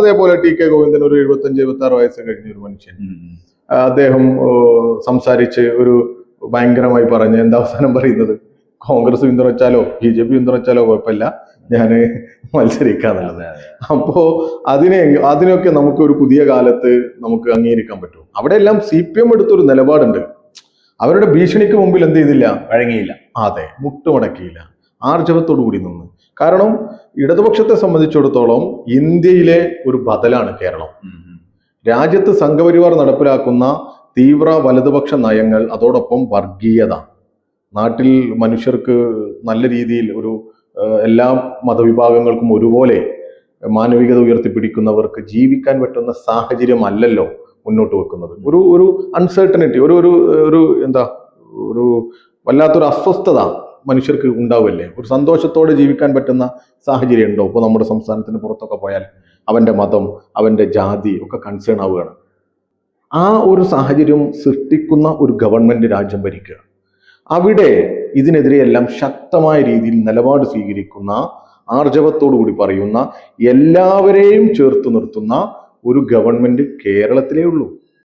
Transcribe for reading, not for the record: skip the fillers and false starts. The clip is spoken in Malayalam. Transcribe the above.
അതേപോലെ ടി.കെ. ഗോവിന്ദൻ ഒരു 75-76 വയസ്സ് കഴിഞ്ഞ ഒരു മനുഷ്യൻ. അദ്ദേഹം സംസാരിച്ച് ഒരു ഭയങ്കരമായി പറഞ്ഞ് എന്താ അവസാനം പറയുന്നത്, കോൺഗ്രസ് പിന്തുണച്ചാലോ BJP പിന്തുണച്ചാലോ കുഴപ്പമില്ല, ഞാൻ മത്സരിക്കാന്നുള്ളത്. അപ്പോ അതിനൊക്കെ നമുക്ക് ഒരു പുതിയ കാലത്ത് നമുക്ക് അംഗീകരിക്കാൻ പറ്റും. അവിടെ എല്ലാം CPM എടുത്തൊരു നിലപാടുണ്ട്. അവരുടെ ഭീഷണിക്ക് മുമ്പിൽ എന്ത് ചെയ്തില്ല, വഴങ്ങിയില്ല. അതെ, മുട്ടുമടക്കിയില്ല, ആർജവത്തോടു കൂടി നിന്ന്. കാരണം ഇടതുപക്ഷത്തെ സംബന്ധിച്ചിടത്തോളം ഇന്ത്യയിലെ ഒരു ബദലാണ് കേരളം. രാജ്യത്ത് സംഘപരിവാർ നടപ്പിലാക്കുന്ന തീവ്ര വലതുപക്ഷ നയങ്ങൾ, അതോടൊപ്പം വർഗീയത, നാട്ടിൽ മനുഷ്യർക്ക് നല്ല രീതിയിൽ ഒരു എല്ലാ മതവിഭാഗങ്ങൾക്കും ഒരുപോലെ മാനവികത ഉയർത്തിപ്പിടിക്കുന്നവർക്ക് ജീവിക്കാൻ പറ്റുന്ന സാഹചര്യം അല്ലല്ലോ മുന്നോട്ട് വെക്കുന്നത്. ഒരു അൺസർട്ടനിറ്റി, ഒരു എന്താ, ഒരു വല്ലാത്തൊരു അസ്വസ്ഥത മനുഷ്യർക്ക് ഉണ്ടാവില്ലേ? ഒരു സന്തോഷത്തോടെ ജീവിക്കാൻ പറ്റുന്ന സാഹചര്യം ഉണ്ടോ? ഇപ്പോൾ നമ്മുടെ സംസ്ഥാനത്തിന് പുറത്തൊക്കെ പോയാൽ അവന്റെ മതം, അവന്റെ ജാതി ഒക്കെ കൺസേൺ ആവുകയാണ്. ആ ഒരു സാഹചര്യം സൃഷ്ടിക്കുന്ന ഒരു ഗവൺമെന്റ് രാജ്യം ഭരിക്കുക. അവിടെ ഇതിനെതിരെയെല്ലാം ശക്തമായ രീതിയിൽ നിലപാട് സ്വീകരിക്കുന്ന, ആർജവത്തോടു കൂടി പറയുന്ന, എല്ലാവരെയും ചേർത്ത് നിർത്തുന്ന ഒരു ഗവൺമെന്റ് കേരളത്തിലേ ഉള്ളൂ.